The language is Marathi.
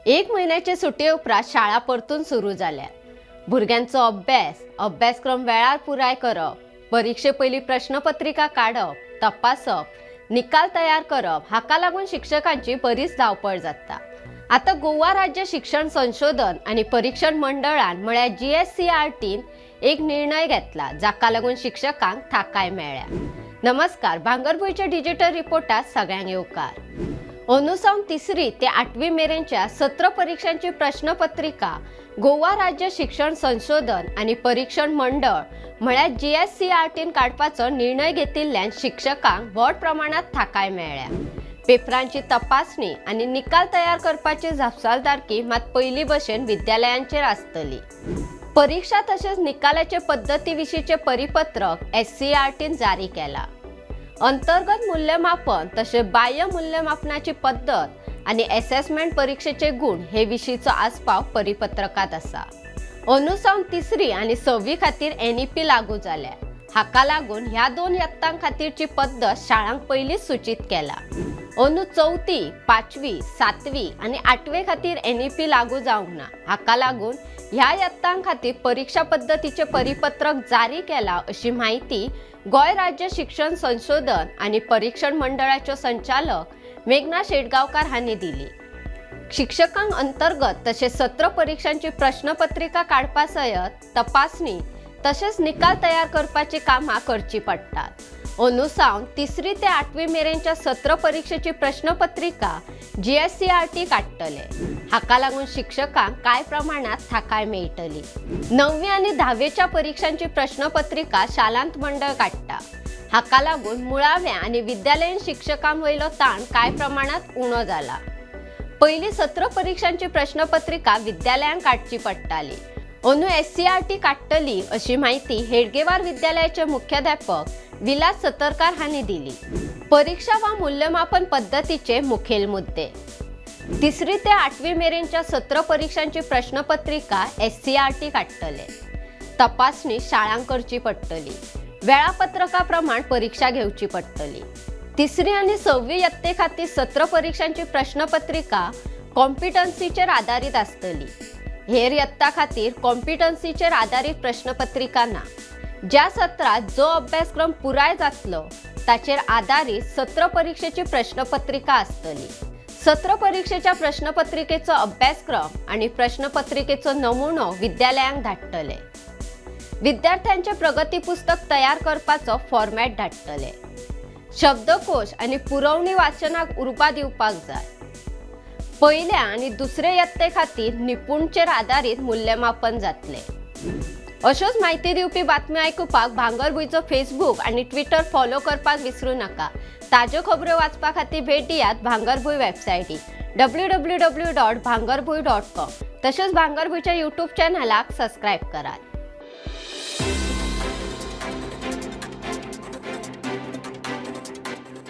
एक महिन्याची सुट्टी उपरांत शाळा परतून सुरू झाल्या। भुरग्यांचो अभ्यासक्रम वेळार पुराय करप, परीक्षे पयली प्रश्नपत्रिका काढप, तपासप, निकाल तयार करप हाका लागून शिक्षकांची बरीच धावपळ जाता। आता गोवा राज्य शिक्षण संशोधन आणि परीक्षण मंडळान म्हळ्यार GSCRTन एक निर्णय घेतला, जाका लागून शिक्षकांक थाकाय मेळ्ळ्या। नमस्कार, भांगरभूंयच्या डिजिटल रिपोर्टात सगळ्यांक येवकार। अनुसावन 3री ते 8वी मेरेनच्या सत्र परीक्षांची प्रश्नपत्रिका गोवा राज्य शिक्षण संशोधन आणि परीक्षण मंडळ म्हळ्यार GSCRTन काडपाचो निर्णय घेतिल्ल्यान शिक्षकांक व्हड प्रमाणात थाकाय मेळ्ळ्या। पेपरांची तपासणी आणि निकाल तयार करपाची जापसालदारकी मात पयली भशेन विद्यालयांचेर आसतली। परीक्षा तशेंच निकालाचे पद्धती विशींचे परिपत्रक SCRTन जारी केला। अंतर्गत मूल्यमापन तशेंच बाह्य मूल्यमापनाची पद्धत आणि असेसमेंट परीक्षेचे गुण हे विशींचो आस्पाव परिपत्रकात आसा। अनुसावन 3री आणि 6वी खातीर NEP लागू जाल्या। हाका लागून ह्या दोन यत्तां खातीरची पद्धत शाळांक पयलीच सूचित केला। अनु 4थी, 5वी, 7वी आणि 8वे खातीर NEP लागू जावंक ना। हाका लागून ह्या यत्तां खातीर परीक्षा पद्धतीचे परिपत्रक जारी केला, अशी माहिती गोय राज्य शिक्षण संशोधन आणि परीक्षण मंडळाच्यो संचालक मेघना शेटगांवकार हांणी दिली। शिक्षकांक अंतर्गत तशेंच सत्र परीक्षांची प्रश्नपत्रिका काडपा सयत तपासणी तशेंच निकाल तयार करपाची कामां करची पडटात। अनुसावन 3री ते 8वी मेरेनच्या सत्र परीक्षेची प्रश्नपत्रिका GSCRT काडटले। हाका लागून शिक्षकांक काय प्रमाणात थाकाय मेळटली। 9वी आणि 10वेच्या परीक्षांची प्रश्नपत्रिका शालांत मंडळ काडटा। हाका लागून मुळाव्या आणि विद्यालयीन शिक्षकांवयलो ताण काय प्रमाणात उणो जाला। पहिली सत्र परीक्षांची प्रश्नपत्रिका विद्यालयांक काडची पडटाली। अनु SCRT काडटली, अशी माहिती हेडगेवार विद्यालयाचे मुख्याध्यापक विलास सतरकार हांणी दिली। परीक्षा वा मूल्यमापन पद्धतीचे मुखेल मुद्दे। 3री ते 8वी मेरेनच्या सत्र परीक्षांची प्रश्नपत्रिका SCRT काडटले। तपासणी शाळांक करची पडटली। वेळापत्रकाप्रमाण परीक्षा घेवची पडटली। 3री आणि 6वी यत्ते खातीर सत्र परीक्षांची प्रश्नपत्रिका कॉम्पिटन्सीचेर आधारित आसतली। हेर यत्ता खातीर कॉम्पिटन्सीचेर आधारित प्रश्नपत्रिका ना। ज्या सत्रात जो अभ्यासक्रम पुराय जातलो ताचेर आधारित सत्र परीक्षेची प्रश्नपत्रिका आसतली। सत्र परीक्षेच्या प्रश्नपत्रिकेचो अभ्यासक्रम आणि प्रश्नपत्रिकेचो नमुनो विद्यालयांक धाडटले। विद्यार्थ्यांचे प्रगती पुस्तक तयार करपाचो फॉर्मॅट धाडटले। शब्दकोश आणि पुरवणी वाचनाक उर्बा दिवपाक जाय। पहिल्या आणि दुसरे यत्ते खातीर निपुणचेर आधारित मूल्यमापन जातले। अशोच माहिती दिवपी बातम्यो आयकुपाक भांगरभूंयचो फेसबुक आणि ट्विटर फॉलो करपाक विसरू नका। ताज्यो खबरो वाचपा खातीर भेट दियात भांगरभूंय वेबसायटी www.bhangarбуй.com। तशेंच भांगरभूंयच्या YouTube चॅनलाक सबस्क्राईब करात।